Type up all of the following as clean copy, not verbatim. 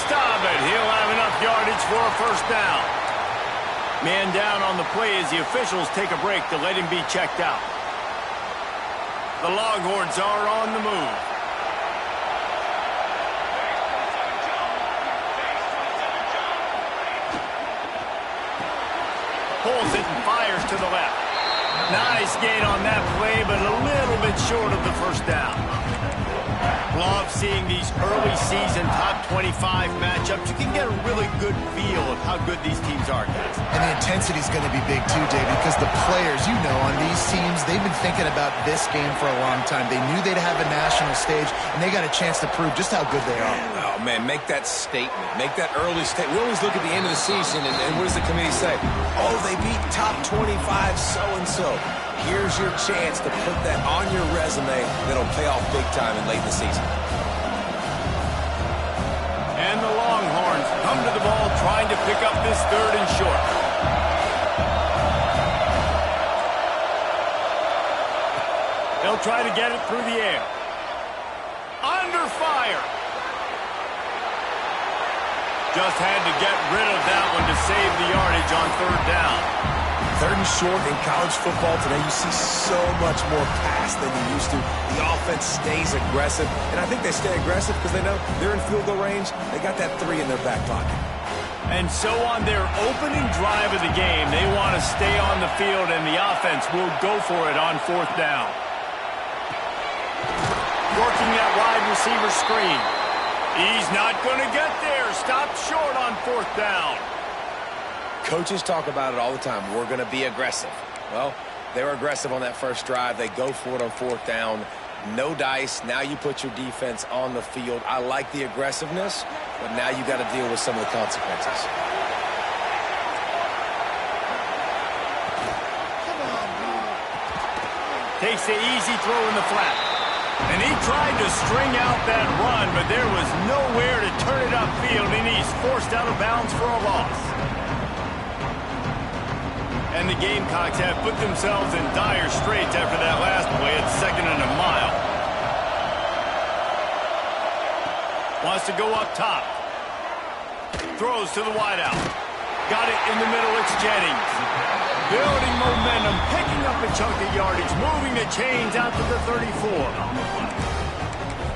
stop it. He'll have enough yardage for a first down. Man down on the play as the officials take a break to let him be checked out. The Longhorns are on the move. Pulls it and fires to the left. Nice gain on that play, but a little bit short of the first down. Love seeing these early season top 25 matchups. You can get a really good feel of how good these teams are, guys. And the intensity is going to be big too, David, because the players, you know, on these teams, they've been thinking about this game for a long time. They knew they'd have a national stage, and they got a chance to prove just how good they are. Oh, man, make that statement. Make that early statement. We always look at the end of the season, and what does the committee say? Oh, they beat top 25 so-and-so. Here's your chance to put that on your resume that'll pay off big time in late in the season. And the Longhorns come to the ball trying to pick up this 3rd and short. They'll try to get it through the air. Under fire. Just had to get rid of that one to save the yardage on 3rd down. 3rd and short in college football today, you see so much more pass than you used to. The offense stays aggressive, and I think they stay aggressive because they know they're in field goal range. They got that 3 in their back pocket. And so on their opening drive of the game, they want to stay on the field, and the offense will go for it on 4th down. Working that wide receiver screen. He's not going to get there. Stopped short on 4th down. Coaches talk about it all the time. We're going to be aggressive. Well, they were aggressive on that first drive. They go for it on 4th down. No dice. Now you put your defense on the field. I like the aggressiveness, but now you got to deal with some of the consequences. Takes the easy throw in the flat. And he tried to string out that run, but there was nowhere to turn it upfield, and he's forced out of bounds for a loss. And the Gamecocks have put themselves in dire straits after that last play at 2nd and a mile. Wants to go up top. Throws to the wideout. Got it in the middle, it's Jennings. Building momentum, picking up a chunk of yardage, moving the chains out to the 34.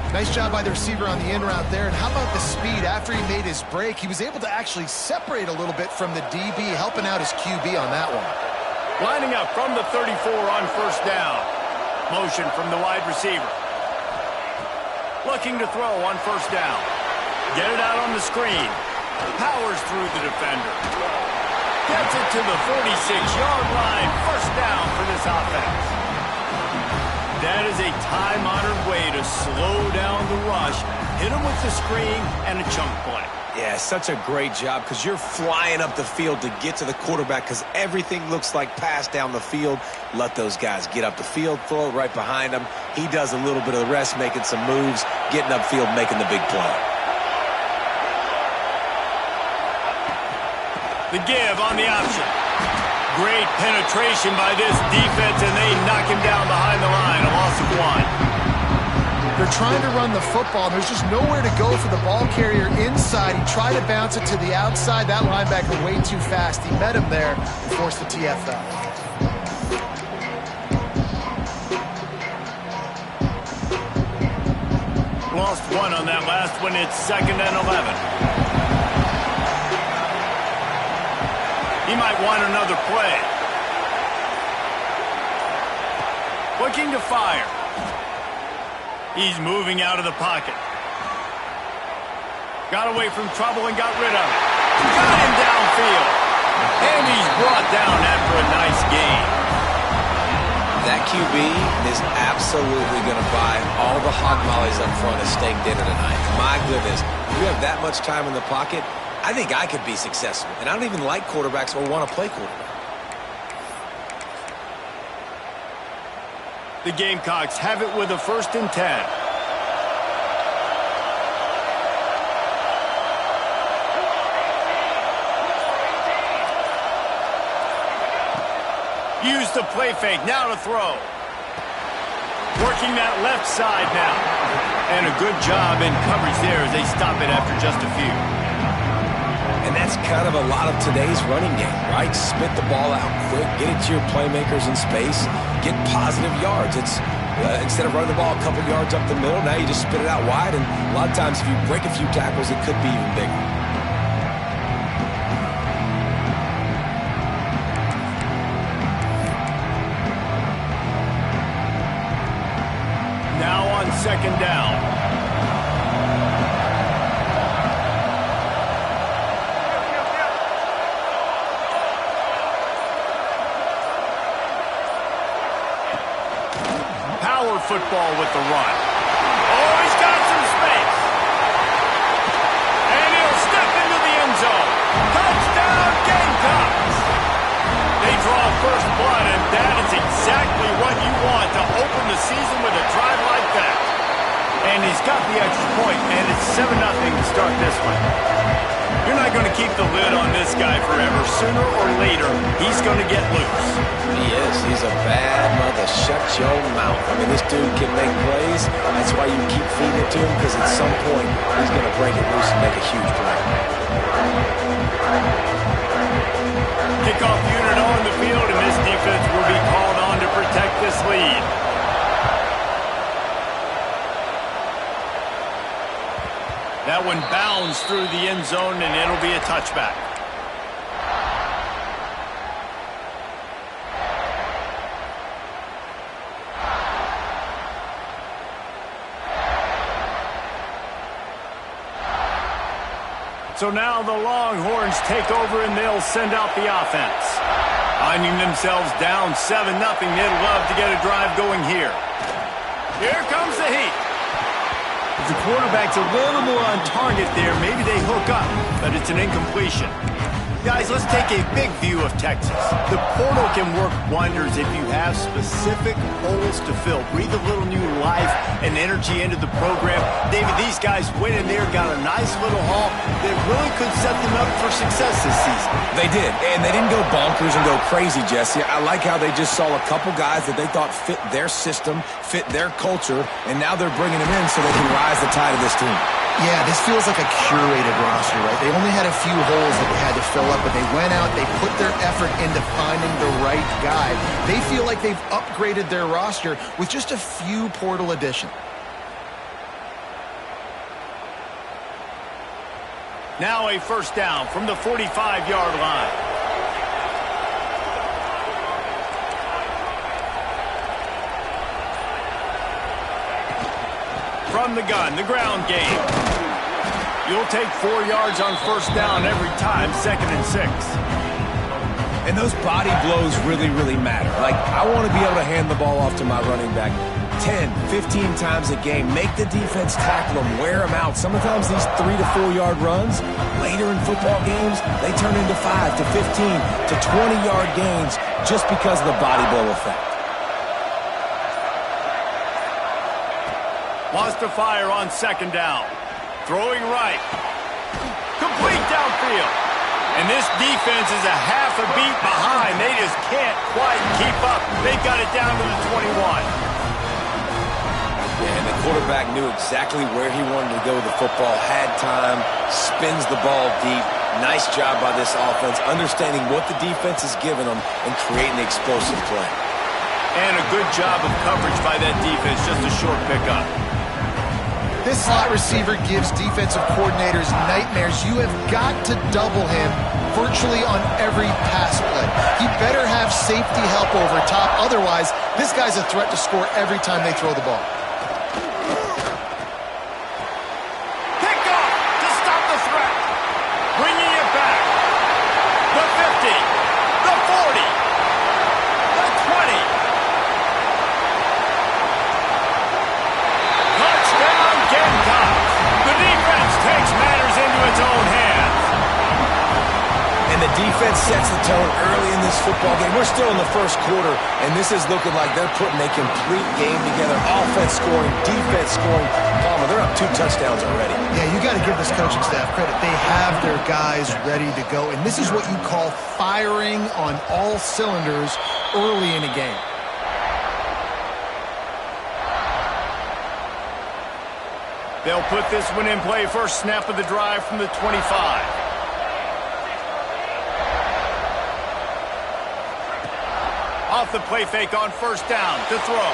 Nice job by the receiver on the in route there. And how about the speed? After he made his break, he was able to actually separate a little bit from the DB, helping out his QB on that one. Lining up from the 34 on 1st down. Motion from the wide receiver. Looking to throw on 1st down. Get it out on the screen. Powers through the defender. Gets it to the 46-yard line. 1st down for this offense. That is a time-honored way to slow down the rush, hit him with the screen, and a chunk play. Yeah, such a great job because you're flying up the field to get to the quarterback because everything looks like pass down the field. Let those guys get up the field, throw it right behind him. He does a little bit of the rest, making some moves, getting upfield, making the big play. The give on the option. Great penetration by this defense, and they knock him down behind the line. A loss of 1. They're trying to run the football, and there's just nowhere to go for the ball carrier inside. He tried to bounce it to the outside. That linebacker way too fast. He met him there and forced the TFL. Lost 1 on that last one. It's 2nd and 11. He might want another play. Looking to fire. He's moving out of the pocket. Got away from trouble and got rid of it. Got him downfield. And he's brought down after a nice gain. That QB is absolutely going to buy all the hog mollies up front at steak dinner tonight. My goodness. If you have that much time in the pocket, I think I could be successful. And I don't even like quarterbacks or want to play quarterback. The Gamecocks have it with a 1st and 10. Use the play fake, now to throw. Working that left side now. And a good job in coverage there as they stop it after just a few. And that's kind of a lot of today's running game, right? Spit the ball out quick, get it to your playmakers in space, get positive yards. It's instead of running the ball a couple yards up the middle, now you just spit it out wide, and a lot of times if you break a few tackles, it could be even bigger. Now on second down. Power football with the run. Oh, he's got some space. And he'll step into the end zone. Touchdown, Gamecocks. They draw first blood, and that is exactly what you want to open the season with a drive like that. And he's got the extra point, and it's 7-0 to start this one. You're not going to keep the lid on this guy forever. Sooner or later, he's going to get loose. He is. He's a bad mother. Shut your mouth. I mean, this dude can make plays. That's why you keep feeding it to him, because at some point, he's going to break it loose and make a huge play. Kickoff unit on the field, and this defense will be called on to protect this lead. That one bounds through the end zone, and it'll be a touchback. So now the Longhorns take over, and they'll send out the offense. Finding themselves down 7-0, they'd love to get a drive going here. Here comes the heat. If the quarterback's a little more on target there, maybe they hook up, but it's an incompletion. Guys, let's take a big view of Texas. The portal can work wonders if you have specific holes to fill. Breathe a little new life and energy into the program. David, these guys went in there, got a nice little haul that really could set them up for success this season. They did, and they didn't go bonkers and go crazy, Jesse. I like how they just saw a couple guys that they thought fit their system, fit their culture, and now they're bringing them in so they can rise the tide of this team. Yeah, this feels like a curated roster, right? They only had a few holes that they had to fill up, but they went out, they put their effort into finding the right guy. They feel like they've upgraded their roster with just a few portal additions. Now a first down from the 45-yard line. From the gun, the ground game. You'll take 4 yards on first down every time, 2nd and 6. And those body blows really, really matter. Like, I want to be able to hand the ball off to my running back 10, 15 times a game. Make the defense tackle them, wear them out. Sometimes these 3 to 4 yard runs, later in football games, they turn into 5 to 15 to 20-yard gains just because of the body blow effect. Wants to fire on second down. Throwing right. Complete downfield. And this defense is a half a beat behind. They just can't quite keep up. They got it down to the 21. Yeah, and the quarterback knew exactly where he wanted to go with the football, had time, spins the ball deep. Nice job by this offense, understanding what the defense is giving them and creating the explosive play. And a good job of coverage by that defense, just a short pickup. This slot receiver gives defensive coordinators nightmares. You have got to double him virtually on every pass play. He better have safety help over top. Otherwise, this guy's a threat to score every time they throw the ball. Pick off to stop the threat. Bringing it back. The 50. The 40. The 20. Touchdown, Gamecocks. The defense takes matters into its own hands. And the defense sets the tone early in this football game. We're still in the first quarter, and this is looking like they're putting a complete game together. Offense scoring, defense scoring. Palmer, they're up 2 touchdowns already. Yeah, you got to give this coaching staff credit. They have their guys ready to go, and this is what you call firing on all cylinders early in a game. They'll put this one in play. First snap of the drive from the 25. Off the play fake on first down to throw.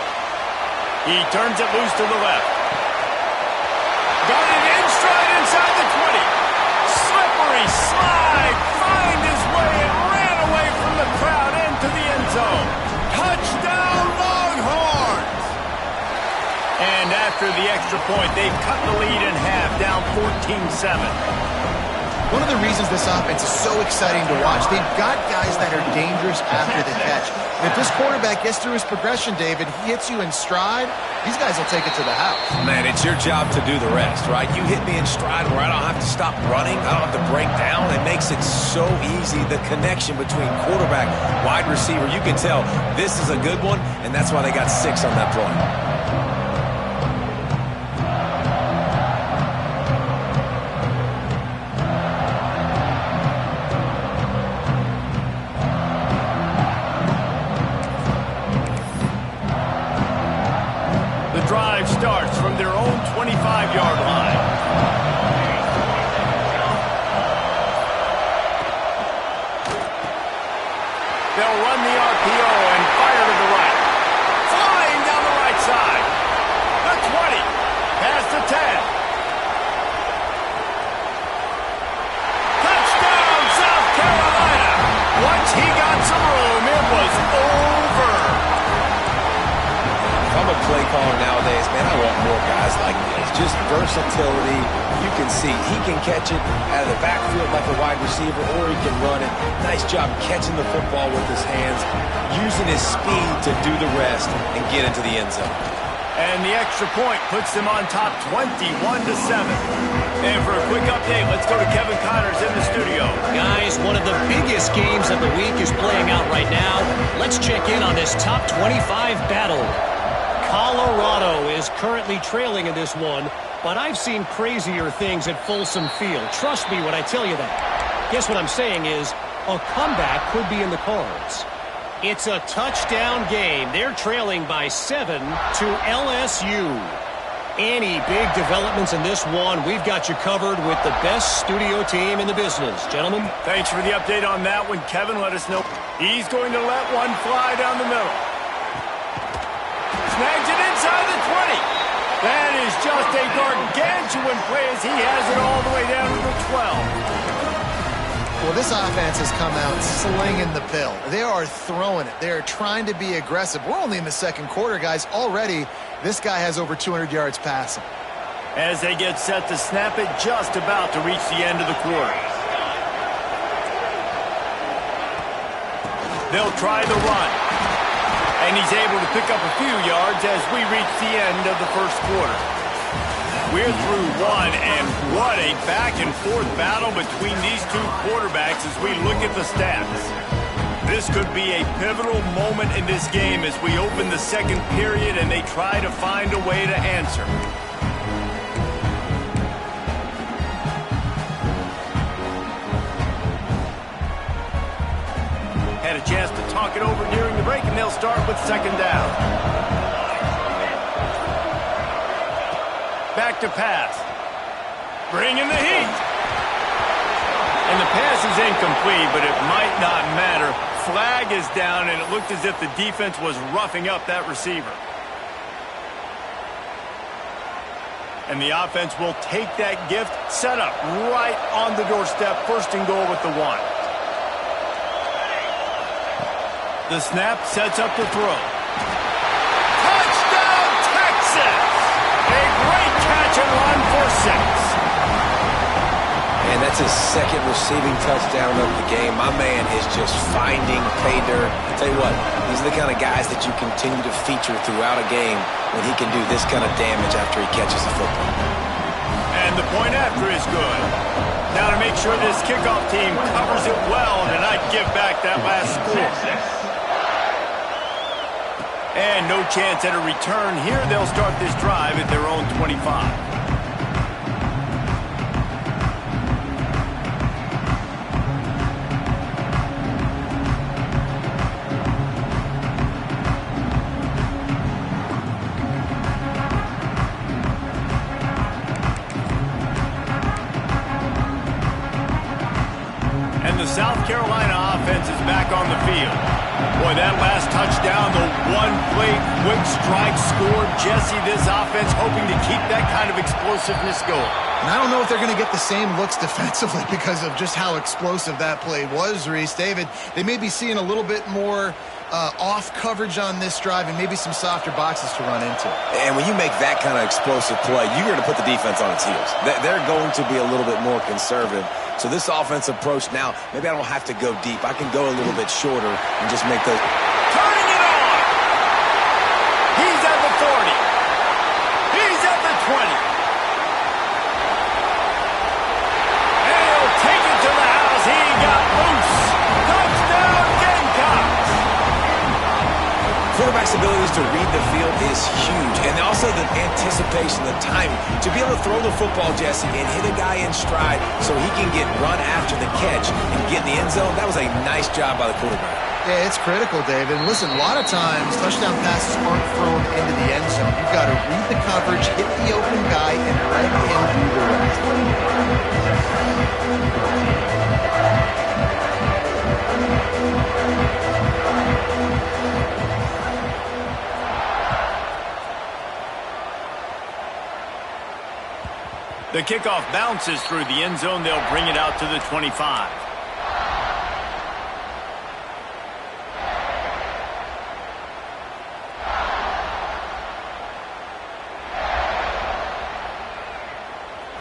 He turns it loose to the left. Got it in stride inside the 20. Slippery slide. Find his way and ran away from the crowd into the end zone. Touchdown Longhorns! And after the extra point, they've cut the lead in half, down 14-7. One of the reasons this offense is so exciting to watch, they've got guys that are dangerous after the catch. And if this quarterback gets through his progression, David, he hits you in stride, these guys will take it to the house. Man, it's your job to do the rest, right? You hit me in stride where I don't have to stop running. I don't have to break down. It makes it so easy. The connection between quarterback, wide receiver, you can tell this is a good one, and that's why they got 6 on that play. Drive starts from their own 25-yard line. They'll run the RPO and fire to the right. Flying down the right side. The 20. Past the 10. Touchdown, South Carolina. Once he got some room, it was over. I'm a play caller nowadays, man. I want more guys like this. Just versatility. You can see he can catch it out of the backfield like a wide receiver, or he can run it. Nice job catching the football with his hands, using his speed to do the rest and get into the end zone. And the extra point puts them on top 21-7. And for a quick update, let's go to Kevin Connors in the studio. Guys, one of the biggest games of the week is playing out right now. Let's check in on this top 25 battle. Colorado is currently trailing in this one, but I've seen crazier things at Folsom Field. Trust me when I tell you that. Guess what I'm saying is a comeback could be in the cards. It's a touchdown game. They're trailing by 7 to LSU. Any big developments in this one, we've got you covered with the best studio team in the business. Gentlemen. Thanks for the update on that one. Kevin, let us know. He's going to let one fly down the middle. Snags it inside the 20. That is just a gargantuan play as he has it all the way down to the 12. Well, this offense has come out slinging the pill. They are throwing it. They are trying to be aggressive. We're only in the second quarter, guys. Already, this guy has over 200 yards passing. As they get set to snap it, just about to reach the end of the quarter. They'll try the run. And he's able to pick up a few yards as we reach the end of the first quarter. We're through one, and what a back-and-forth battle between these two quarterbacks as we look at the stats. This could be a pivotal moment in this game as we open the second period and they try to find a way to answer. Had a chance to talk it over during the break, and they'll start with second down. Back to pass. Bringing the heat. And the pass is incomplete, but it might not matter. Flag is down, and it looked as if the defense was roughing up that receiver. And the offense will take that gift, set up right on the doorstep, first and goal with the 1. The snap sets up the throw. Touchdown, Texas! A great catch and run for 6. And that's his second receiving touchdown of the game. My man is just finding pay dirt. I tell you what, these are the kind of guys that you continue to feature throughout a game when he can do this kind of damage after he catches the football. And the point after is good. Now to make sure this kickoff team covers it well and not give back that last score. And no chance at a return here. They'll start this drive at their own 25. the South Carolina offense is back on the field. Boy, that last touchdown, the one-play quick strike score. Jesse, this offense hoping to keep that kind of explosiveness going. And I don't know if they're going to get the same looks defensively because of just how explosive that play was, Reese. David, they may be seeing a little bit more off coverage on this drive and maybe some softer boxes to run into. And when you make that kind of explosive play, you're going to put the defense on its heels. They're going to be a little bit more conservative. So this offensive approach now, maybe I don't have to go deep. I can go a little bit shorter and just make those. Turning it on! He's at the 40. He's at the 20. And he'll take it to the house. He got loose. Touchdown, Gamecocks! Quarterback's abilities to read the field is huge. And also the anticipation, the timing. To be able to throw the football, Jesse, and hit a guy in stride so he can get run after the catch and get in the end zone, that was a nice job by the quarterback. Yeah, it's critical, David. And listen, a lot of times touchdown passes aren't thrown into the end zone. You've got to read the coverage, hit the open guy, and let him do the rest. The kickoff bounces through the end zone. They'll bring it out to the 25.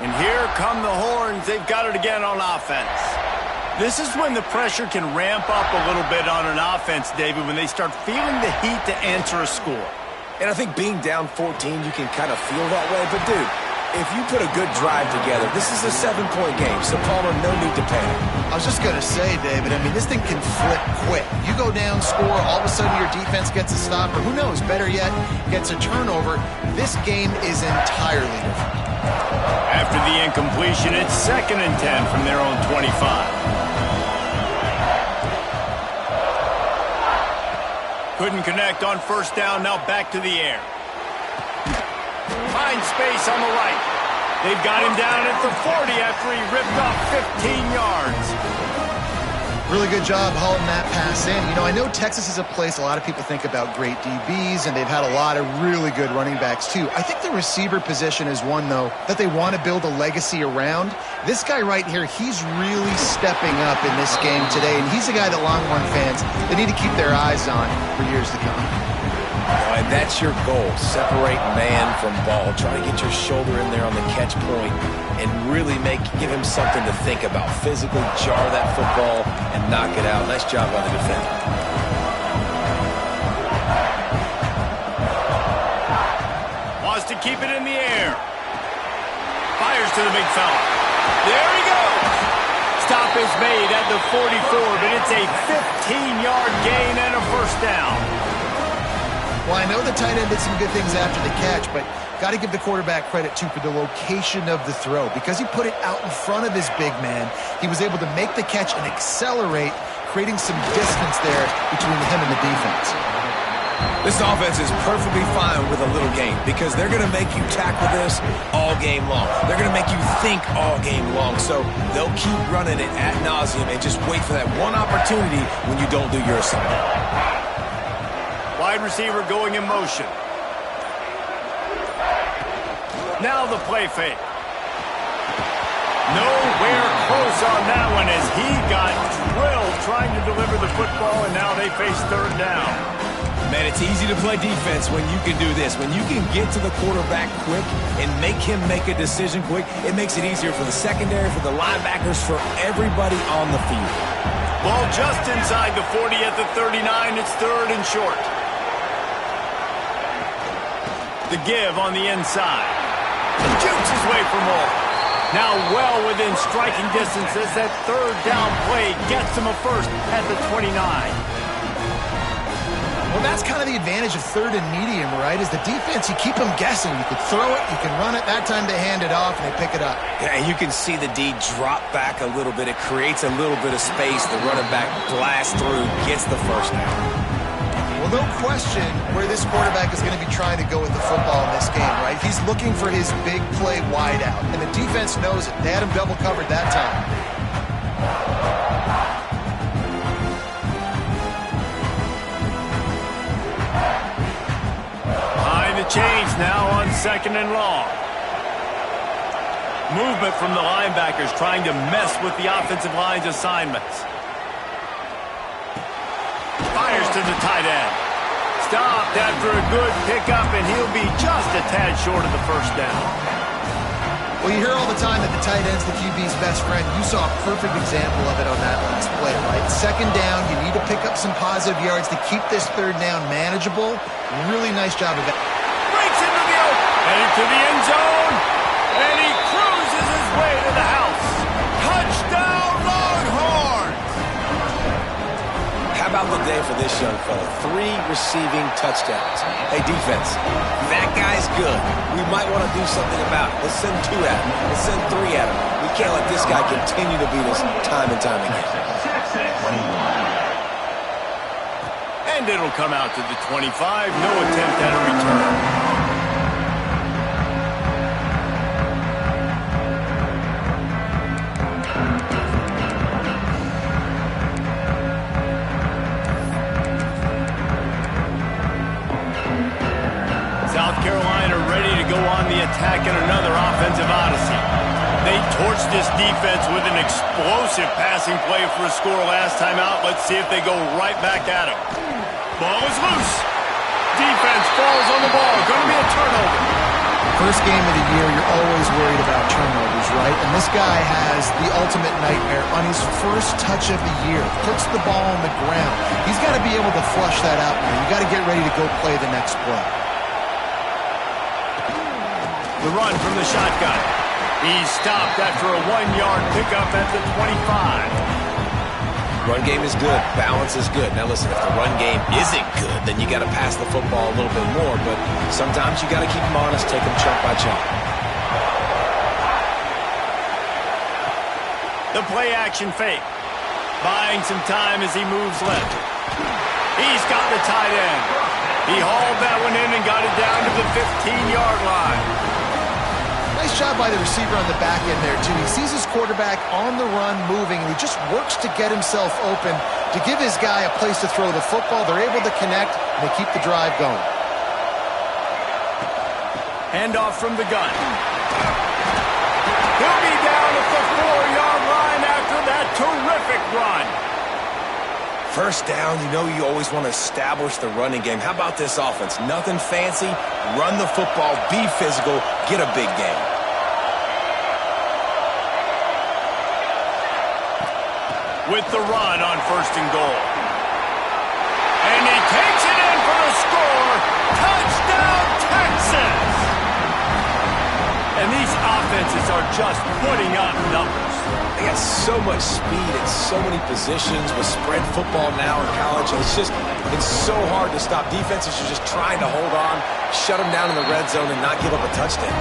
And here come the horns. They've got it again on offense. This is when the pressure can ramp up a little bit on an offense, David, when they start feeling the heat to answer a score. And I think being down 14, you can kind of feel that way. But, dude, if you put a good drive together, this is a 7-point game. So, Palmer, no need to panic. I was just going to say, David, I mean, this thing can flip quick. You go down, score, all of a sudden your defense gets a stop, or who knows, better yet, gets a turnover. This game is entirely different. After the incompletion, it's 2nd and 10 from their own 25. Couldn't connect on first down, now back to the air. Finds space on the right. They've got him down at the 40 after he ripped off 15 yards. Really good job hauling that pass in. You know, I know Texas is a place a lot of people think about great DBs, and they've had a lot of really good running backs too. I think the receiver position is one, though, that they want to build a legacy around. This guy right here, he's really stepping up in this game today, and he's a guy that Longhorn fans, they need to keep their eyes on for years to come. And that's your goal. Separate man from ball. Try to get your shoulder in there on the catch point and really give him something to think about. Physically jar that football and knock it out. Nice job by the defender. Wants to keep it in the air. Fires to the big fella. There he goes. Stop is made at the 44, but it's a 15-yard gain and a first down. Well, I know the tight end did some good things after the catch, but got to give the quarterback credit, too, for the location of the throw. Because he put it out in front of his big man, he was able to make the catch and accelerate, creating some distance there between him and the defense. This offense is perfectly fine with a little game because they're going to make you tackle this all game long. They're going to make you think all game long. So they'll keep running it ad nauseum and just wait for that one opportunity when you don't do your assignment. Wide receiver going in motion. Now the play fake. Nowhere close on that one as he got drilled trying to deliver the football, and now they face third down. Man, it's easy to play defense when you can do this. When you can get to the quarterback quick and make him make a decision quick, it makes it easier for the secondary, for the linebackers, for everybody on the field. Ball just inside the 40 at the 39. It's 3rd and short. The give on the inside. He jukes his way for more. Now well within striking distance as that 3rd down play gets him a first at the 29. Well, that's kind of the advantage of 3rd and medium, right? Is the defense, you keep them guessing. You could throw it, you can run it. That time they hand it off and they pick it up. Yeah, and you can see the D drop back a little bit. It creates a little bit of space. The running back blasts through, gets the first down. Well, no question where this quarterback is going to be trying to go with the football in this game, right? He's looking for his big play wide out, and the defense knows it. They had him double covered that time. change now on 2nd and long. Movement from the linebackers trying to mess with the offensive line's assignments. Fires to the tight end. Stopped after a good pickup, and he'll be just a tad short of the first down. Well, you hear all the time that the tight end's the QB's best friend. You saw a perfect example of it on that last play, right? 2nd down, you need to pick up some positive yards to keep this 3rd down manageable. Really nice job of it. Breaks into the open. Headed to the end zone. And he cruises his way to the house. Touchdown, Longhorns! How about the day for this young fella? 3 receiving touchdowns. Hey, defense, that guy's good. We might want to do something about it. Let's send 2 at him. Let's send 3 at him. We can't let this guy continue to beat us time and time again. And it'll come out to the 25. No attempt at a return. South Carolina ready to go on the attack in another offensive odyssey. They torched this defense with an explosive passing play for a score last time out. Let's see if they go right back at him. Ball is loose. Defense falls on the ball. Going to be a turnover. First game of the year, you're always worried about turnovers, right? And this guy has the ultimate nightmare on his first touch of the year. Puts the ball on the ground. He's got to be able to flush that out now. You got to get ready to go play the next play. The run from the shotgun. He's stopped after a 1-yard pickup at the 25. Run game is good. Balance is good. Now listen, if the run game isn't good, then you got to pass the football a little bit more. But sometimes you got to keep them honest, take them chunk by chunk. The play action fake. Buying some time as he moves left. He's got the tight end. He hauled that one in and got it down to the 15-yard line. Nice job by the receiver on the back end there, too. He sees his quarterback on the run moving, and he just works to get himself open to give his guy a place to throw the football. They're able to connect, and they keep the drive going. Handoff from the gun. He'll be down at the 4-yard line after that terrific run. First down, you know you always want to establish the running game. How about this offense? Nothing fancy. Run the football, be physical, get a big game. With the run on 1st and goal. And he takes it in for the score. Touchdown, Texas! And these offenses are just putting up numbers. They got so much speed and so many positions with spread football now in college. It's so hard to stop. Defenses are just trying to hold on, shut them down in the red zone, and not give up a touchdown.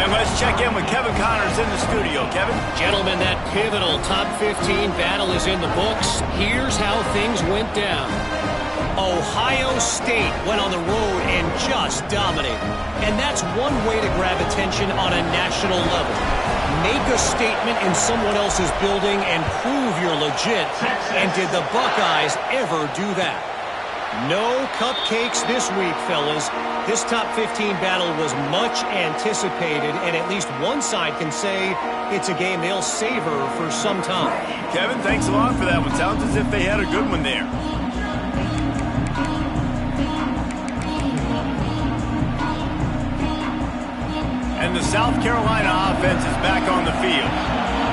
And let's check in with Kevin Connors in the studio. Kevin? Gentlemen, that pivotal top 15 battle is in the books. Here's how things went down. Ohio State went on the road and just dominated. And that's one way to grab attention on a national level. Make a statement in someone else's building and prove you're legit. And did the Buckeyes ever do that? No cupcakes this week, fellas. This top 15 battle was much anticipated, and at least one side can say it's a game they'll savor for some time. Kevin, thanks a lot for that one. Sounds as if they had a good one there. And the South Carolina offense is back on the field.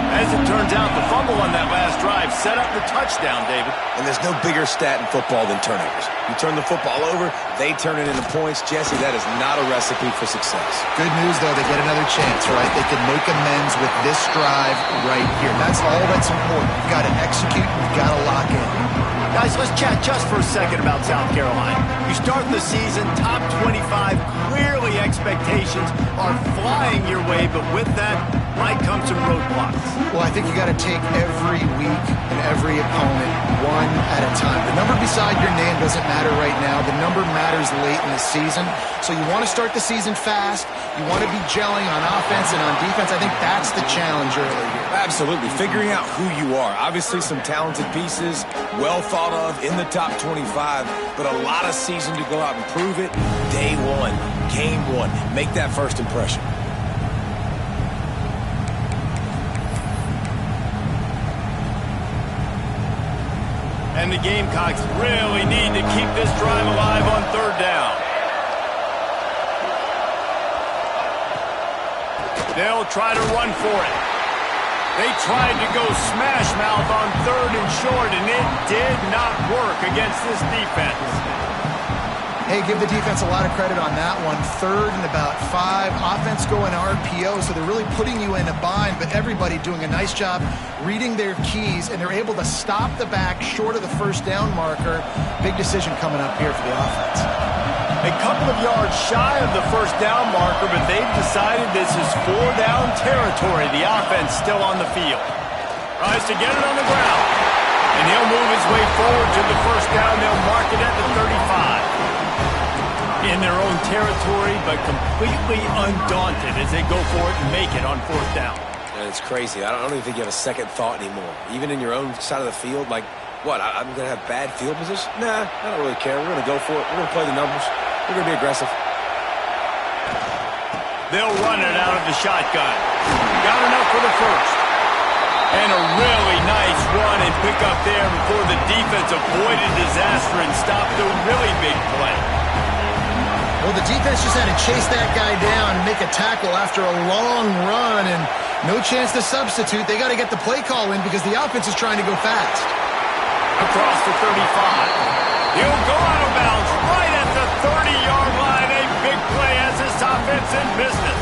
As it turns out, the fumble on that last drive set up the touchdown, David. And there's no bigger stat in football than turnovers. You turn the football over, they turn it into points. Jesse, that is not a recipe for success. Good news, though, they get another chance, right? They can make amends with this drive right here. That's all that's important. You've got to execute, you've got to lock in. Guys, let's chat just for a second about South Carolina. You start the season top 25. Clearly expectations are flying your way, but with that, might come some roadblocks. Well, I think you got to take every week and every opponent one at a time. The number beside your name doesn't matter right now. The number matters late in the season. So you want to start the season fast. You want to be gelling on offense and on defense. I think that's the challenge early here. Absolutely. Figuring out who you are. Obviously some talented pieces, well thought of in the top 25, but a lot of season to go out and prove it. Day one, game one. Make that first impression. And the Gamecocks really need to keep this drive alive on third down. They'll try to run for it. They tried to go smash mouth on third and short, and it did not work against this defense. Hey, give the defense a lot of credit on that one. Third and about 5. Offense going RPO, so they're really putting you in a bind, but everybody doing a nice job reading their keys, and they're able to stop the back short of the first down marker. Big decision coming up here for the offense. A couple of yards shy of the first down marker, but they've decided this is 4-down territory. The offense still on the field. Tries to get it on the ground. And he'll move his way forward to the first down. They'll mark it at the 35. In their own territory, but completely undaunted as they go for it and make it on fourth down. And it's crazy. I don't even think you have a second thought anymore. Even in your own side of the field, like, what, I'm going to have bad field position? Nah, I don't really care. We're going to go for it. We're going to play the numbers. We're going to be aggressive. They'll run it out of the shotgun. Got enough for the first. And a really nice run and pick up there before the defense avoided disaster and stopped a really big play. Well, the defense just had to chase that guy down and make a tackle after a long run, and no chance to substitute. They got to get the play call in because the offense is trying to go fast. Across the 35. He'll go out of bounds right at the 30-yard line. A big play as this offense in business.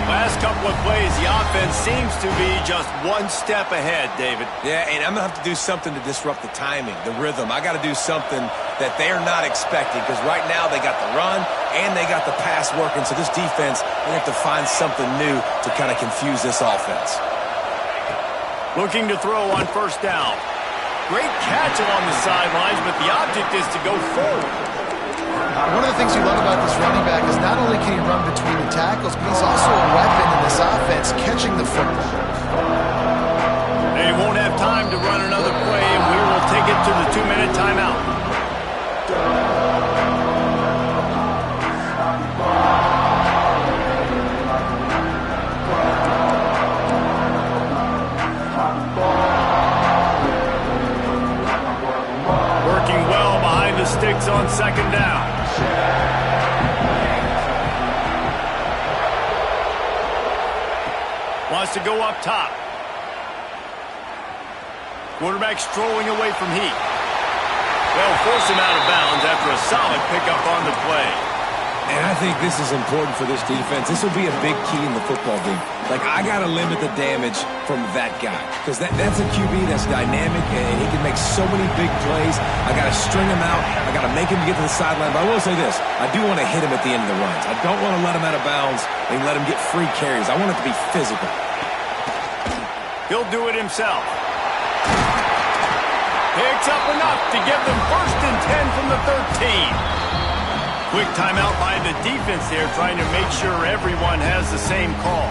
Last couple of plays, the offense seems to be just one step ahead, David. Yeah, and I'm going to have to do something to disrupt the timing, the rhythm. I got to do something that they're not expecting because right now they got the run and they got the pass working. So this defense, they have to find something new to kind of confuse this offense. Looking to throw on first down. Great catch along the sidelines, but the object is to go forward. One of the things you love about this running back is not only can he run between the tackles, but he's also a weapon in this offense, catching the football. They won't have time to run another play, and we will take it to the 2-minute timeout. Working well behind the sticks on second down. Wants to go up top. Quarterback strolling away from heat. They'll force him out of bounds after a solid pickup on the play. And I think this is important for this defense. This will be a big key in the football game. Like, I got to limit the damage from that guy because that's a QB that's dynamic and he can make so many big plays. I got to string him out. I got to make him get to the sideline. But I will say this. I do want to hit him at the end of the runs. I don't want to let him out of bounds and let him get free carries. I want it to be physical. He'll do it himself. Picks up enough to give them 1st and 10 from the 13. Quick timeout by the defense there, trying to make sure everyone has the same call.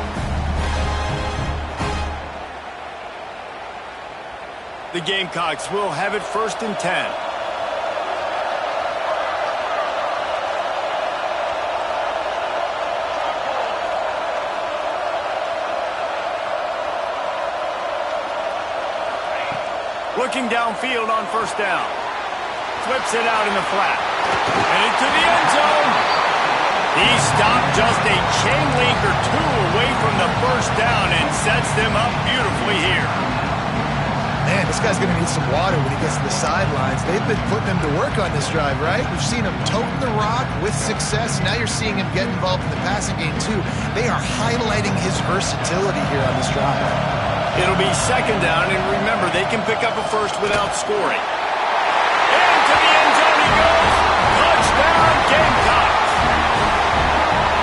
The Gamecocks will have it 1st and 10. Looking downfield on first down. Flips it out in the flat. And into the end zone. He stopped just a chain link or two away from the first down and sets them up beautifully here. Man, this guy's going to need some water when he gets to the sidelines. They've been putting him to work on this drive, right? We've seen him toting the rock with success. Now you're seeing him get involved in the passing game, too. They are highlighting his versatility here on this drive. It'll be second down, and remember, they can pick up a first without scoring. Into the end zone he goes. Touchdown, Gamecocks.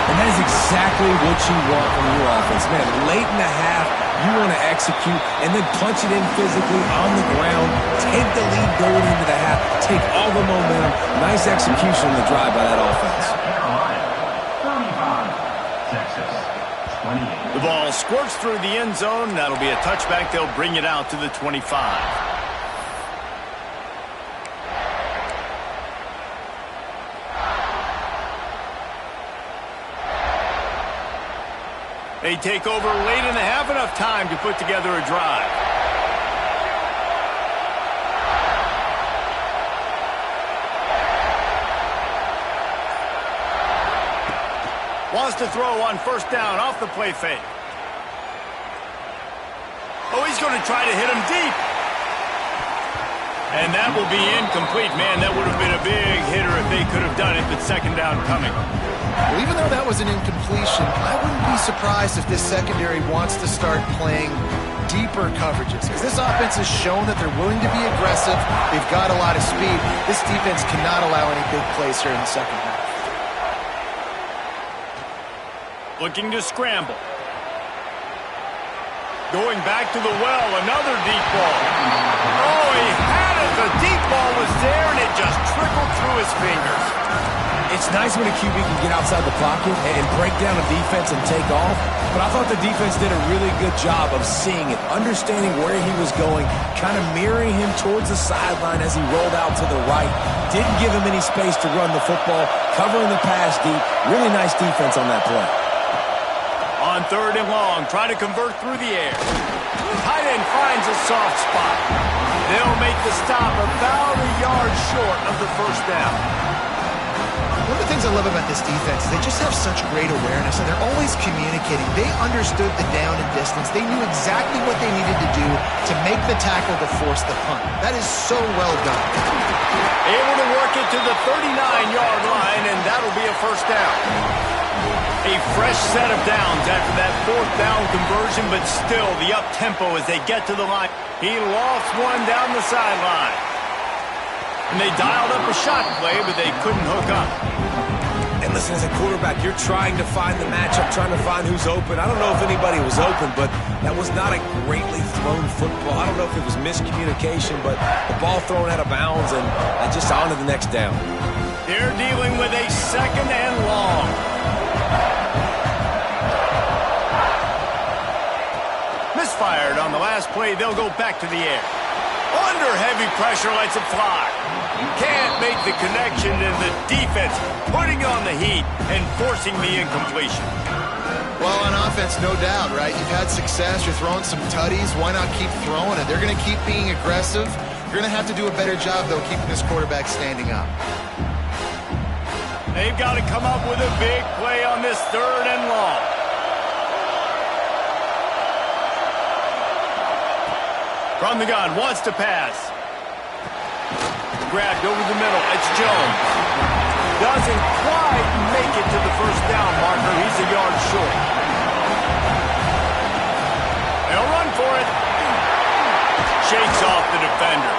And that is exactly what you want from your offense. Man, late in the half, you want to execute and then punch it in physically on the ground, take the lead going into the half, take all the momentum. Nice execution on the drive by that offense. The ball squirts through the end zone. That'll be a touchback. They'll bring it out to the 25. They take over late in the half, enough time to put together a drive. Wants to throw on first down off the play fake. Oh, he's going to try to hit him deep. And that will be incomplete. Man, that would have been a big hitter if they could have done it, but second down coming. Well, even though that was an incompletion, I wouldn't be surprised if this secondary wants to start playing deeper coverages. Because this offense has shown that they're willing to be aggressive. They've got a lot of speed. This defense cannot allow any big plays here in the second half. Looking to scramble. Going back to the well, another deep ball. Oh, he had it. The deep ball was there, and it just trickled through his fingers. It's nice when a QB can get outside the pocket and break down a defense and take off, but I thought the defense did a really good job of seeing it, understanding where he was going, kind of mirroring him towards the sideline as he rolled out to the right. Didn't give him any space to run the football, covering the pass deep. Really nice defense on that play. On third and long, try to convert through the air. Tight end finds a soft spot. They'll make the stop about a yard short of the first down. One of the things I love about this defense, they just have such great awareness, and they're always communicating. They understood the down and distance. They knew exactly what they needed to do to make the tackle to force the punt. That is so well done. Able to work it to the 39-yard line, and that'll be a first down. A fresh set of downs after that fourth down conversion, but still the up-tempo as they get to the line. He lofts one down the sideline. And they dialed up a shot play, but they couldn't hook up. And listen, as a quarterback, you're trying to find the matchup, trying to find who's open. I don't know if anybody was open, but that was not a greatly thrown football. I don't know if it was miscommunication, but the ball thrown out of bounds and just on to the next down. They're dealing with a second and long. Misfired on the last play. They'll go back to the air. Under heavy pressure, lets it fly. Can't make the connection, and the defense putting on the heat and forcing the incompletion. Well, on offense, no doubt, right? You've had success. You're throwing some tutties. Why not keep throwing it? They're going to keep being aggressive. You're going to have to do a better job, though, keeping this quarterback standing up. They've got to come up with a big play on this third and long. From the gun, wants to pass. Grabbed over the middle. It's Jones. Doesn't quite make it to the first down marker. He's a yard short. They'll run for it. Shakes off the defender.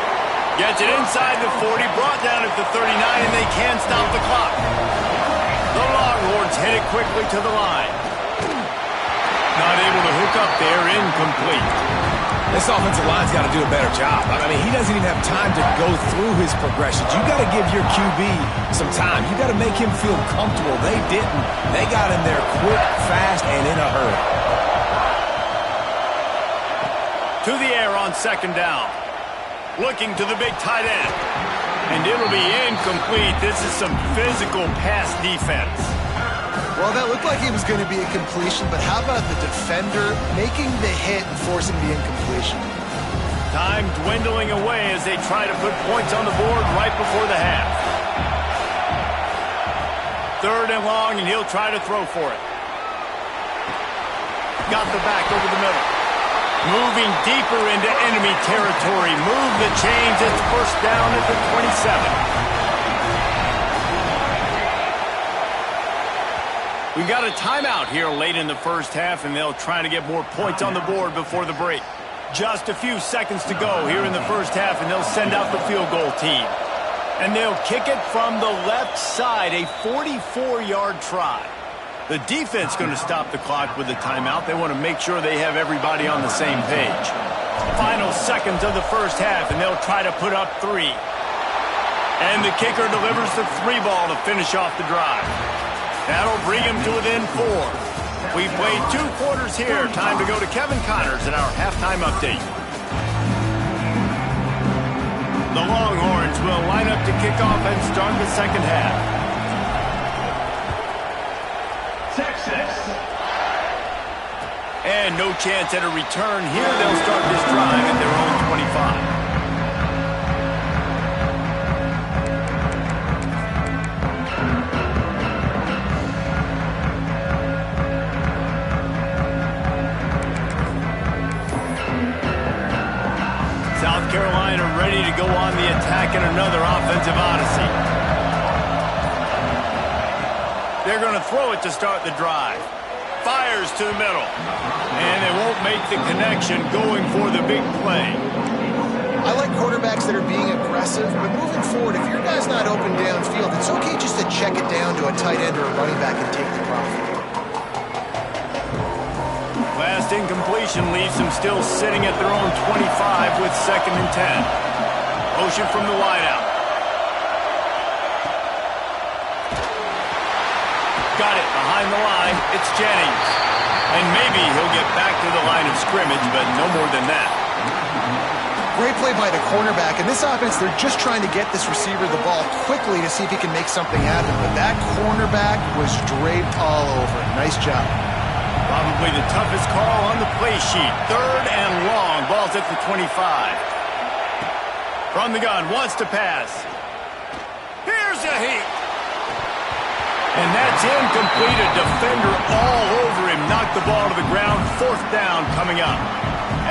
Gets it inside the 40, brought down at the 39, and they can't stop the clock. The Longhorns hit it quickly to the line. Not able to hook up there, incomplete. This offensive line's got to do a better job. I mean, he doesn't even have time to go through his progressions. You got to give your QB some time. You got to make him feel comfortable. They didn't. They got in there quick, fast, and in a hurry. To the air on second down. Looking to the big tight end. And it'll be incomplete. This is some physical pass defense. Well, that looked like it was going to be a completion, but how about the defender making the hit and forcing the incompletion? Time dwindling away as they try to put points on the board right before the half. Third and long, and he'll try to throw for it. Got the back over the middle. Moving deeper into enemy territory. Move the chains. It's first down at the 27. We've got a timeout here late in the first half, and they'll try to get more points on the board before the break. Just a few seconds to go here in the first half, and they'll send out the field goal team. And they'll kick it from the left side, a 44-yard try. The defense going to stop the clock with a timeout. They want to make sure they have everybody on the same page. Final seconds of the first half, and they'll try to put up 3. And the kicker delivers the 3 ball to finish off the drive. That'll bring him to within 4. We've played 2 quarters here. Time to go to Kevin Connors in our halftime update. The Longhorns will line up to kick off and start the second half. And no chance at a return here. They'll start this drive at their own 25. South Carolina ready to go on the attack in another offensive odyssey. They're going to throw it to start the drive. Fires to the middle. And they won't make the connection going for the big play. I like quarterbacks that are being aggressive, but moving forward, if your guy's not open downfield, it's okay just to check it down to a tight end or a running back and take the profit. Last incompletion leaves them still sitting at their own 25 with 2nd and 10. Motion from the wideout. Got it behind the line. It's Jennings. And maybe he'll get back to the line of scrimmage, but no more than that. Great play by the cornerback. In this offense, they're just trying to get this receiver the ball quickly to see if he can make something happen. But that cornerback was draped all over it. Nice job. Probably the toughest call on the play sheet. 3rd and long. Ball's at the 25. From the gun, wants to pass. Here's a heat. And that's incomplete. A defender all over him. Knocked the ball to the ground. 4th down coming up.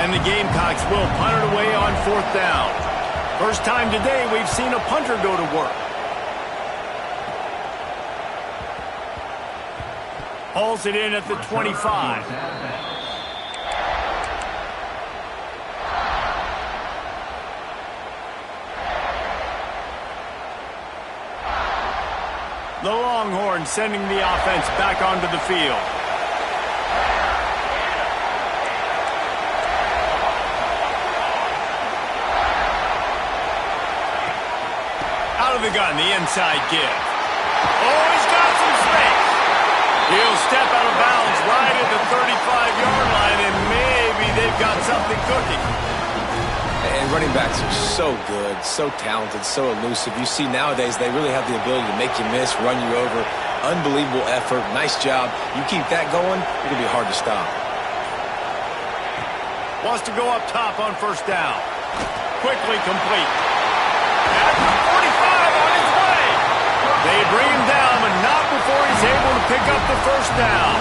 And the Gamecocks will punt it away on 4th down. First time today we've seen a punter go to work. Hauls it in at the 25. The Longhorns sending the offense back onto the field. Out of the gun, the inside give. Oh, he's got some space. He'll step out of bounds right at the 35-yard line, and maybe they've got something cooking. And running backs are so good, so talented, so elusive. You see nowadays they really have the ability to make you miss, run you over. Unbelievable effort. Nice job. You keep that going, it's going to be hard to stop. Wants to go up top on 1st down. Quickly complete. At the 45 on his way. They bring him down, but not before he's able to pick up the 1st down.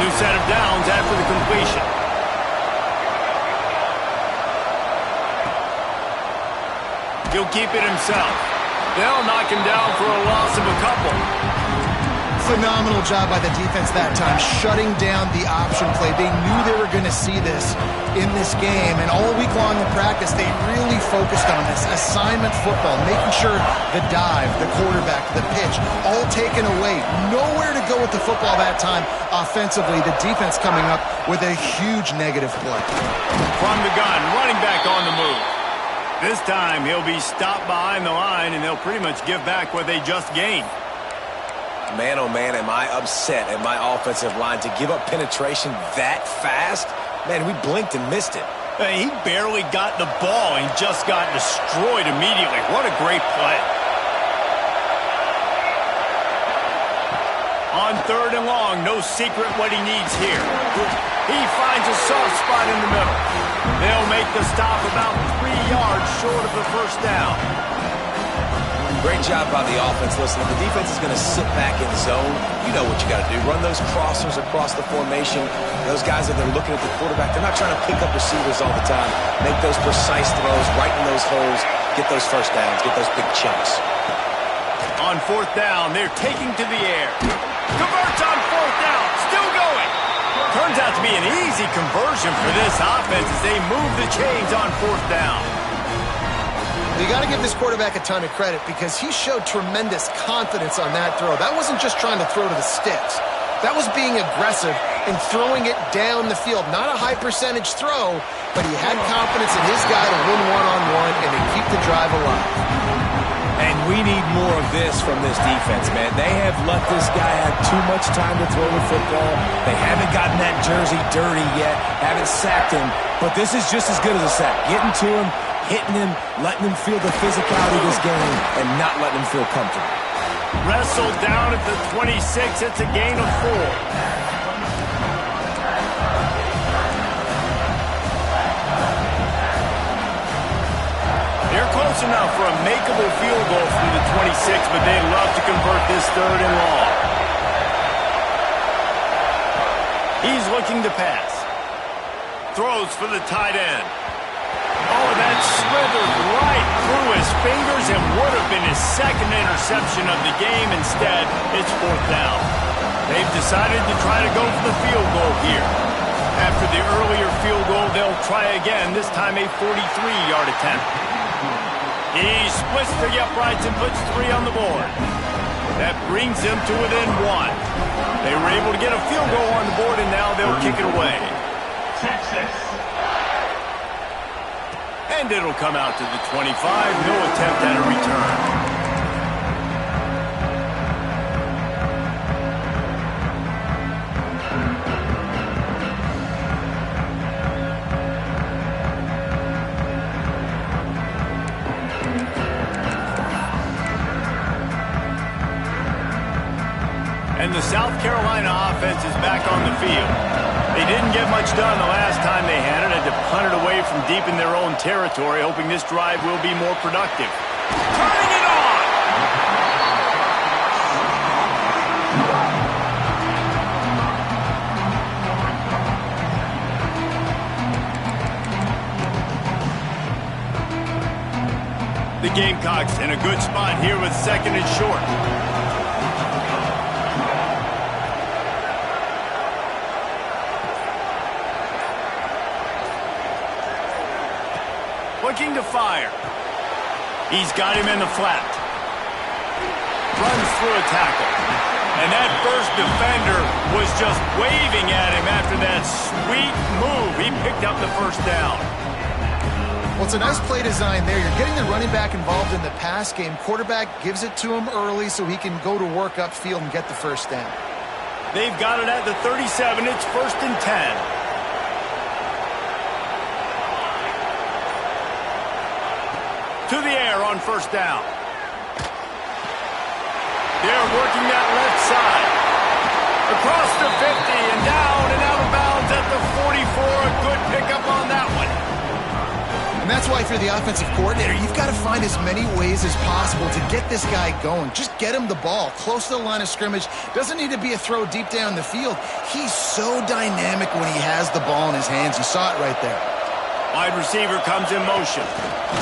New set of downs after the completion. He'll keep it himself. They'll knock him down for a loss of a couple. Phenomenal job by the defense that time, shutting down the option play. They knew they were going to see this in this game, and all week long in practice, they really focused on this. Assignment football, making sure the dive, the quarterback, the pitch, all taken away. Nowhere to go with the football that time offensively. The defense coming up with a huge negative play. From the gun, running back on the move. This time, he'll be stopped behind the line, and they'll pretty much give back what they just gained. Man, oh man, am I upset at my offensive line to give up penetration that fast? Man, we blinked and missed it. He barely got the ball and just got destroyed immediately. What a great play. On 3rd and long, no secret what he needs here. He finds a soft spot in the middle. They'll make the stop about 3 yards short of the 1st down. Great job by the offense. Listen, if the defense is going to sit back in zone, you know what you got to do. Run those crossers across the formation. Those guys that are looking at the quarterback, they're not trying to pick up receivers all the time. Make those precise throws right in those holes. Get those 1st downs. Get those big chunks. On 4th down, they're taking to the air. Converts on 4th down. Still going. Turns out to be an easy conversion for this offense as they move the chains on 4th down. You got to give this quarterback a ton of credit because he showed tremendous confidence on that throw. That wasn't just trying to throw to the sticks. That was being aggressive and throwing it down the field. Not a high percentage throw, but he had confidence in his guy to win one-on-one and to keep the drive alive. And we need more of this from this defense, man. They have let this guy have too much time to throw the football. They haven't gotten that jersey dirty yet, haven't sacked him, but this is just as good as a sack. Getting to him, hitting him, letting him feel the physicality of this game, and not letting him feel comfortable. Wrestled down at the 26. It's a gain of 4. They're close enough for a makeable field goal from the 26, but they'd love to convert this 3rd and long. He's looking to pass. Throws for the tight end. Oh, that slithered right through his fingers and would have been his 2nd interception of the game. Instead, it's 4th down. They've decided to try to go for the field goal here. After the earlier field goal, they'll try again, this time a 43-yard attempt. He splits the uprights and puts 3 on the board. That brings them to within 1. They were able to get a field goal on the board, and now they'll kick it away. Texas. And it'll come out to the 25. No attempt at a return. And the South Carolina offense is back on the field. They didn't get much done the last time they had it. Had to punt it away from deep in their own territory, hoping this drive will be more productive. Turning it on! The Gamecocks in a good spot here with 2nd and short. Looking to fire. He's got him in the flat. Runs through a tackle. And that first defender was just waving at him after that sweet move. He picked up the 1st down. Well, it's a nice play design there. You're getting the running back involved in the pass game. Quarterback gives it to him early so he can go to work upfield and get the 1st down. They've got it at the 37. It's 1st and 10. To the air on 1st down. They're working that left side. Across the 50 and down and out of bounds at the 44. A good pickup on that one. And that's why if you're the offensive coordinator, you've got to find as many ways as possible to get this guy going. Just get him the ball close to the line of scrimmage. Doesn't need to be a throw deep down the field. He's so dynamic when he has the ball in his hands. You saw it right there. Wide receiver comes in motion.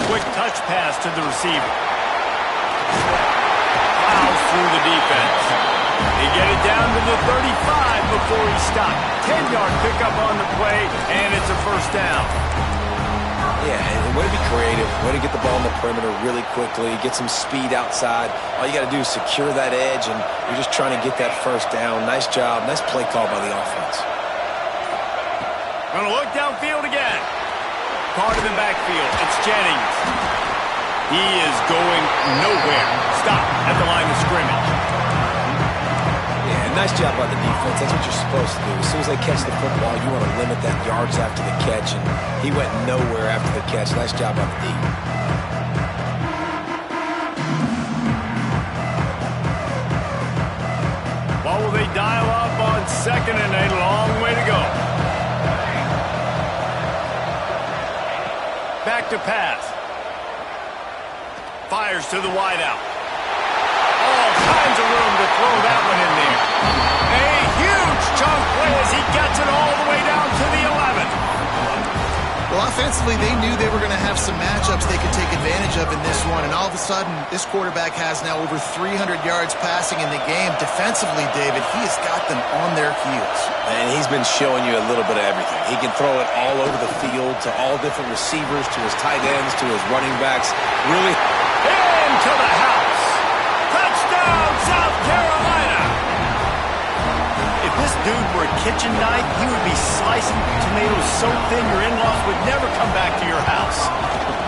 Quick touch pass to the receiver. Plows through the defense. They get it down to the 35 before he stopped. 10-yard pickup on the play, and it's a 1st down. Yeah, and way to be creative, way to get the ball in the perimeter really quickly, get some speed outside. All you got to do is secure that edge, and you're just trying to get that 1st down. Nice job, nice play call by the offense. Gonna look downfield again. Part of the backfield, it's Jennings. He is going nowhere. Stop at the line of scrimmage. Yeah, nice job by the defense. That's what you're supposed to do. As soon as they catch the football, you want to limit that yards after the catch, and he went nowhere after the catch. Nice job by the D. What will they dial up on 2nd and a long way to go? Back to pass. Fires to the wideout. All kinds of room to throw that one in there. A huge chunk play as he gets it all the way down to the 11. Well, Offensively, they knew they were going to have some matchups they could take advantage of in this one, and all of a sudden, this quarterback has now over 300 yards passing in the game. Defensively, David, he has got them on their heels. And he's been showing you a little bit of everything. He can throw it all over the field to all different receivers, to his tight ends, to his running backs. Really into the house. Touchdown, South Carolina. If this dude were a kitchen knife, he would be slicing tomatoes so thin your in-laws would never come back to your house.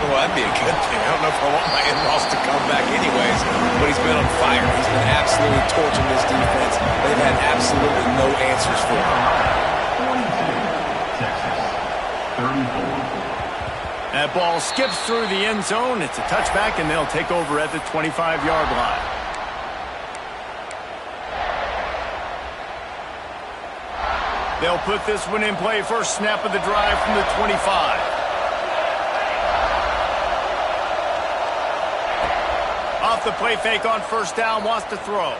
Well, that'd be a good thing. I don't know if I want my in-laws to come back anyways, but he's been on fire. He's been absolutely torching this defense. They've had absolutely no answers for him. 34. That ball skips through the end zone. It's a touchback, and they'll take over at the 25-yard line. They'll put this one in play. First snap of the drive from the 25. Off the play fake on first down, wants to throw.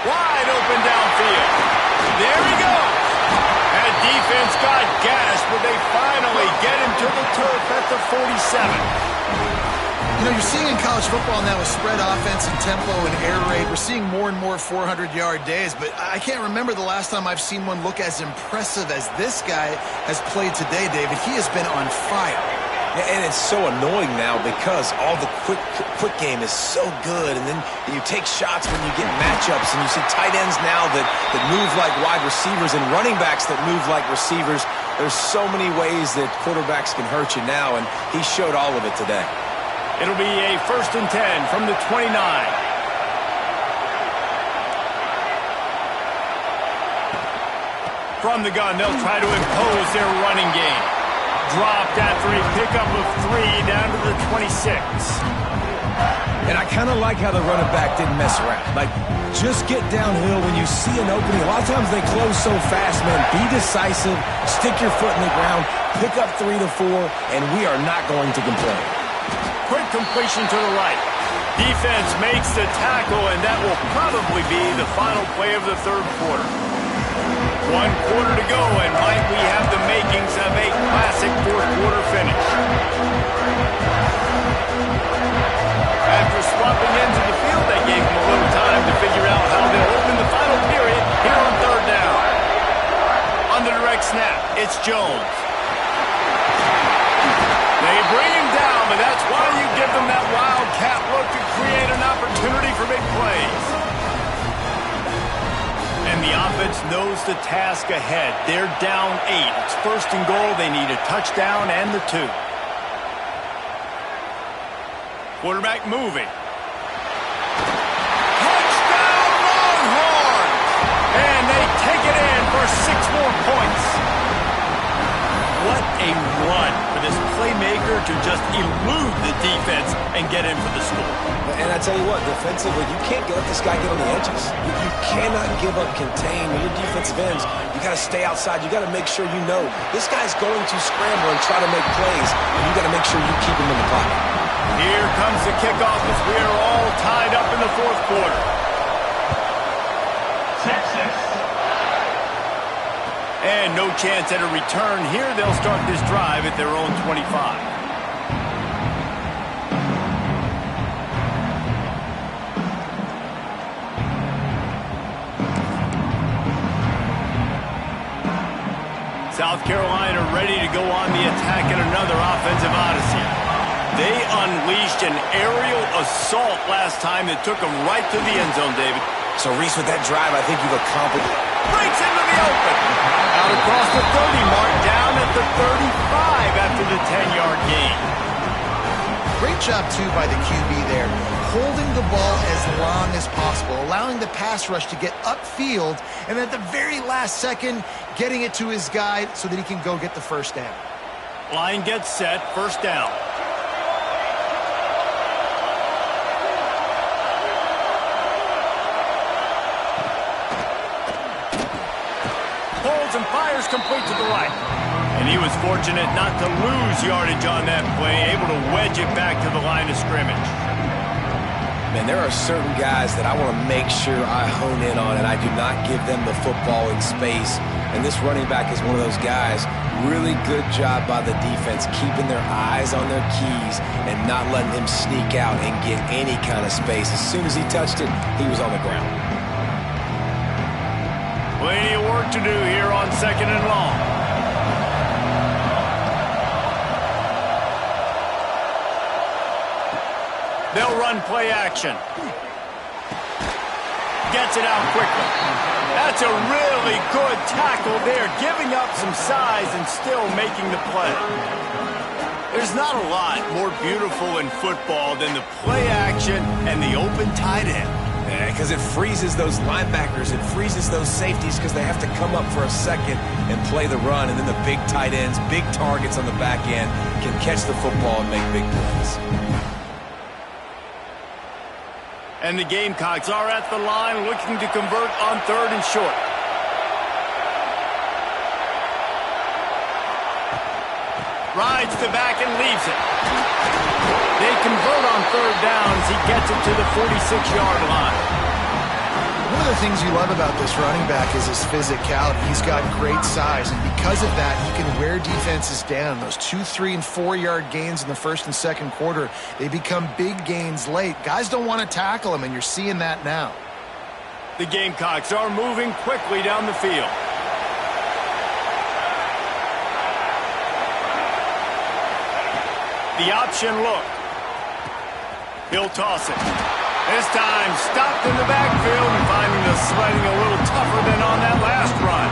Wide open downfield. There he goes. That defense got gashed, but they finally get him to the turf at the 47. You know, you're seeing in college football now with spread offense and tempo and air raid, we're seeing more and more 400-yard days, but I can't remember the last time I've seen one look as impressive as this guy has played today, David. He has been on fire. And it's so annoying now because all the quick game is so good, and then you take shots when you get matchups, and you see tight ends now that move like wide receivers and running backs that move like receivers. There's so many ways that quarterbacks can hurt you now, and he showed all of it today. It'll be a 1st and 10 from the 29. From the gun, they'll try to impose their running game. Dropped after a pickup of 3 down to the 26. And I kind of like how the running back didn't mess around. Like, just get downhill when you see an opening. A lot of times they close so fast, man. Be decisive, stick your foot in the ground, pick up 3 to 4, and we are not going to complain. Quick completion to the right. Defense makes the tackle, and that will probably be the final play of the third quarter. 1 quarter to go, and might we have the makings of a classic fourth quarter finish. After swapping into the field, they gave them a little time to figure out how they'll open the final period here on third down. On the direct snap, it's Jones. They bring him down, but that's why you give them that wildcat look to create an opportunity for big plays. And the offense knows the task ahead. They're down 8. It's 1st and goal. They need a touchdown and the 2. Quarterback moving. Touchdown Longhorns! And they take it in for 6 more points. What a run for this playmaker to just elude the defense and get in for the score. And I tell you what, defensively, you can't let this guy get on the edges. You cannot give up contain. When you're defensive ends, you got to stay outside. You got to make sure you know this guy's going to scramble and try to make plays. And you got to make sure you keep him in the pocket. Here comes the kickoff as we are all tied up in the fourth quarter. Texas. And no chance at a return here. They'll start this drive at their own 25. South Carolina ready to go on the attack in another offensive odyssey. They unleashed an aerial assault last time that took them right to the end zone, David. So, Reese, with that drive, I think you've accomplished. Breaks into the open. Out across the 30 mark, down at the 35 after the 10-yard gain. Great job, too, by the QB there. Holding the ball as long as possible, allowing the pass rush to get upfield, and at the very last second, getting it to his guy so that he can go get the first down. Line gets set, first down. Holds and fires complete to the right. And he was fortunate not to lose yardage on that play, able to wedge it back to the line of scrimmage. Man, there are certain guys that I want to make sure I hone in on, and I do not give them the football in space. And this running back is one of those guys. Really good job by the defense, keeping their eyes on their keys and not letting him sneak out and get any kind of space. As soon as he touched it, he was on the ground. Plenty of work to do here on 2nd and long. They'll run play action. Gets it out quickly. That's a really good tackle there, giving up some size and still making the play. There's not a lot more beautiful in football than the play action and the open tight end. Because it freezes those linebackers, it freezes those safeties because they have to come up for a second and play the run, and then the big tight ends, big targets on the back end can catch the football and make big plays. And the Gamecocks are at the line looking to convert on 3rd and short. Rides the back and leaves it. They convert on 3rd down as he gets it to the 46-yard line. One of the things you love about this running back is his physicality. He's got great size, and because of that, he can wear defenses down. Those 2-, 3-, and 4-yard gains in the 1st and 2nd quarter, they become big gains late. Guys don't want to tackle him, and you're seeing that now. The Gamecocks are moving quickly down the field. The option look. He'll toss it. This time stopped in the backfield and finding the sledding a little tougher than on that last run.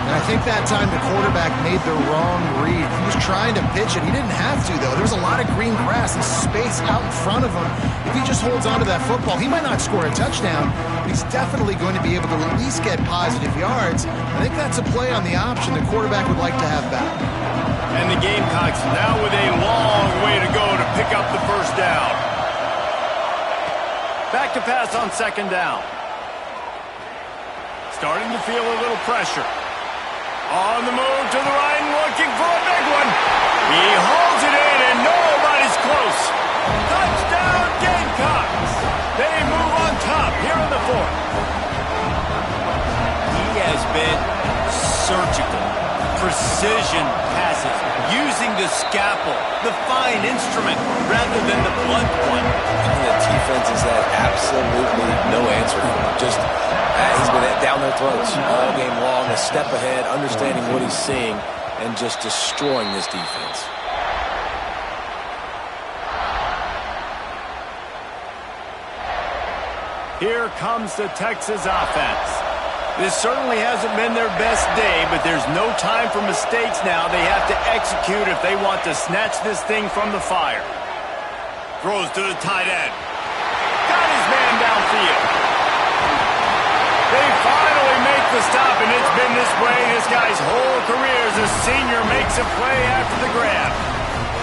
And I think that time the quarterback made the wrong read. He was trying to pitch it. He didn't have to, though. There was a lot of green grass and space out in front of him. If he just holds on to that football, he might not score a touchdown, but he's definitely going to be able to at least get positive yards. I think that's a play on the option the quarterback would like to have back. And the Gamecocks now with a long way to go to pick up the 1st down. Back to pass on 2nd down. Starting to feel a little pressure. On the move to the right and looking for a big one. He holds it in and nobody's close. Touchdown Gamecocks. They move on top here in the 4th. He has been surgical. Precision passes. Using the scalpel, the fine instrument, rather than the blunt one. And the defense has had absolutely no answer for him. Just, he's been down their throats all game long, a step ahead, understanding what he's seeing, and just destroying this defense. Here comes the Texas offense. This certainly hasn't been their best day, but there's no time for mistakes now. They have to execute if they want to snatch this thing from the fire. Throws to the tight end. Got his man downfield. They finally make the stop, and it's been this way this guy's whole career as a senior makes a play after the grab.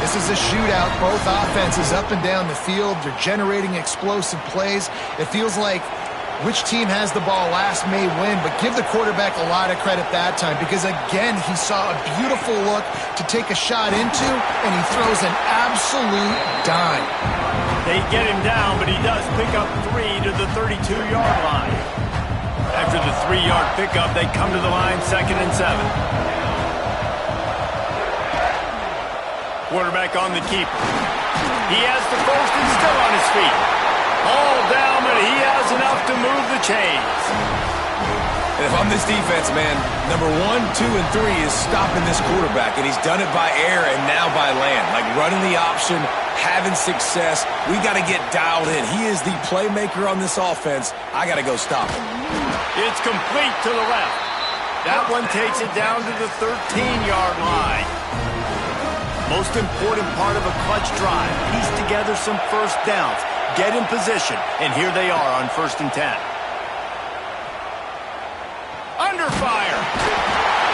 This is a shootout. Both offenses up and down the field. They're generating explosive plays. It feels like which team has the ball last may win, but give the quarterback a lot of credit that time because, again, he saw a beautiful look to take a shot into, and he throws an absolute dime. They get him down, but he does pick up 3 to the 32-yard line. After the 3-yard pickup, they come to the line 2nd and 7. Quarterback on the keeper. He has the 1st and still on his feet. All down, but he has enough to move the chains. And if I'm this defense, man, number 1, 2, and 3 is stopping this quarterback, and he's done it by air and now by land. Like running the option, having success. We got to get dialed in. He is the playmaker on this offense. I got to go stop him. It's complete to the left. That one takes it down to the 13-yard line. Most important part of a clutch drive. Piece together some 1st downs. Get in position, and here they are on 1st and 10. Under fire.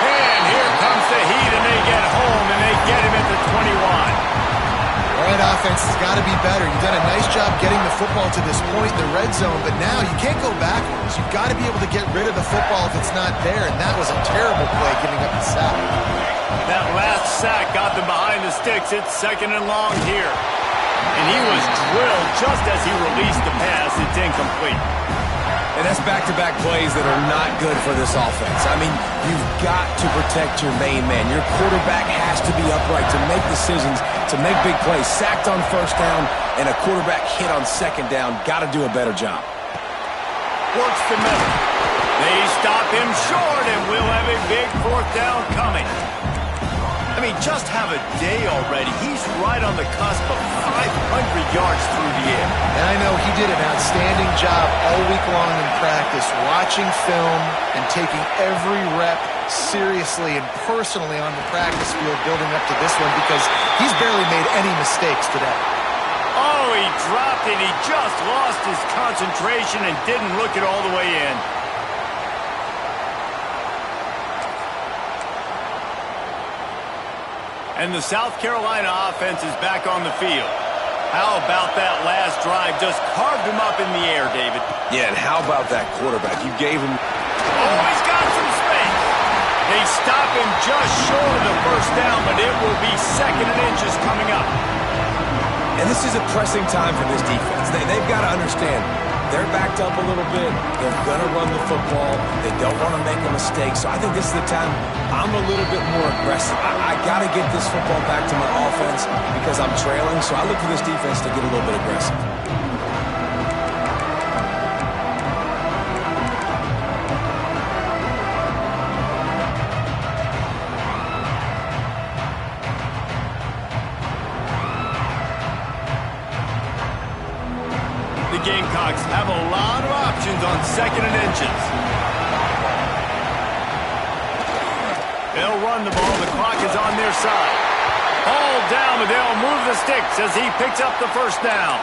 And here comes the heat, and they get home, and they get him at the 21. All right, offense has got to be better. You've done a nice job getting the football to this point in the red zone, but now you can't go backwards. You've got to be able to get rid of the football if it's not there, and that was a terrible play, giving up the sack. That last sack got them behind the sticks. It's 2nd and long here. And he was drilled just as he released the pass. It's incomplete. And that's back-to-back plays that are not good for this offense. I mean, you've got to protect your main man. Your quarterback has to be upright to make decisions, to make big plays. Sacked on first down and a quarterback hit on second down. Got to do a better job. Works the middle. They stop him short, and we'll have a big fourth down coming. I mean, just have a day already. He's right on the cusp of 500 yards through the air. And I know he did an outstanding job all week long in practice, watching film and taking every rep seriously and personally on the practice field building up to this one, because he's barely made any mistakes today. Oh, he dropped it. He just lost his concentration and didn't look it all the way in. And the South Carolina offense is back on the field. How about that last drive? Just carved him up in the air, David. Yeah, and how about that quarterback? You gave him... Oh, he's got some space. They stop him just short of the first down, but it will be 2nd and inches coming up. And this is a pressing time for this defense. They've got to understand, they're backed up a little bit. They're going to run the football. They don't want to make a mistake. So I think this is the time I'm a little bit more aggressive. I got to get this football back to my offense because I'm trailing. So I look for this defense to get a little bit aggressive. The Gamecocks have a lot of options on 2nd and inches. They'll run the ball. The clock is on their side. Ball down, but they'll move the sticks as he picks up the first down.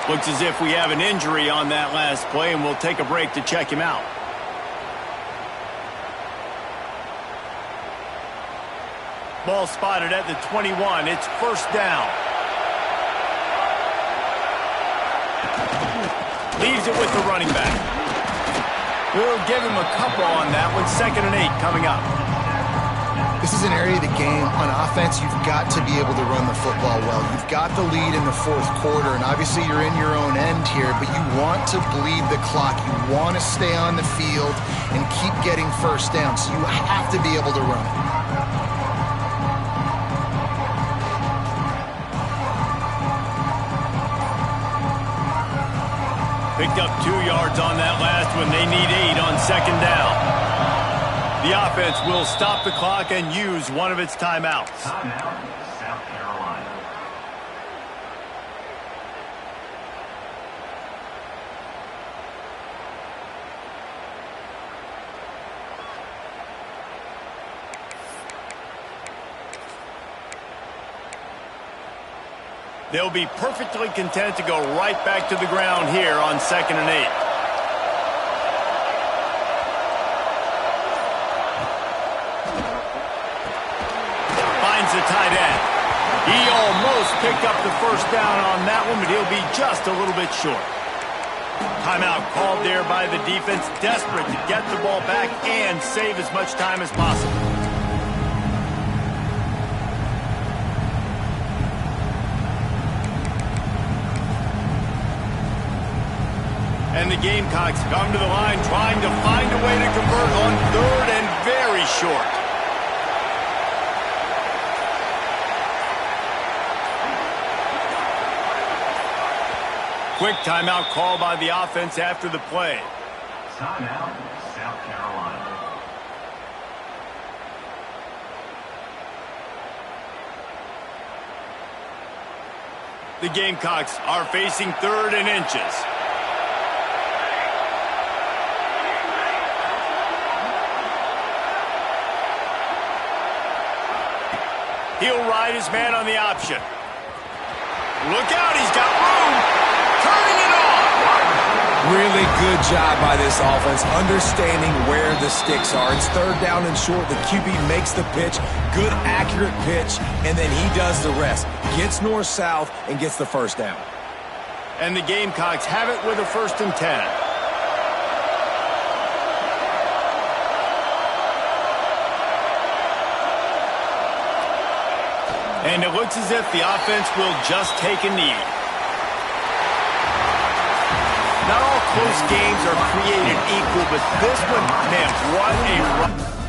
Looks as if we have an injury on that last play, and we'll take a break to check him out. Ball spotted at the 21. It's first down. Leaves it with the running back. We'll give him a couple on that one. 2nd and 8 coming up. This is an area of the game on offense you've got to be able to run the football well. You've got the lead in the 4th quarter, and obviously you're in your own end here, but you want to bleed the clock. You want to stay on the field and keep getting first down, so you have to be able to run it. Picked up 2 yards on that last one. They need 8 on 2nd down. The offense will stop the clock and use one of its timeouts. Timeout, South Carolina. They'll be perfectly content to go right back to the ground here on 2nd and 8. Finds the tight end. He almost picked up the first down on that one, but he'll be just a little bit short. Timeout called there by the defense, desperate to get the ball back and save as much time as possible. And the Gamecocks come to the line trying to find a way to convert on 3rd and very short. Quick timeout call by the offense after the play. Timeout, South Carolina. The Gamecocks are facing 3rd and inches. He'll ride his man on the option. Look out, he's got room. Turning it on. Really good job by this offense, understanding where the sticks are. It's 3rd down and short. The QB makes the pitch, good, accurate pitch, and then he does the rest. Gets north-south and gets the first down. And the Gamecocks have it with a 1st and 10. And it looks as if the offense will just take a knee. Not all close games are created equal, but this one, man, what a run.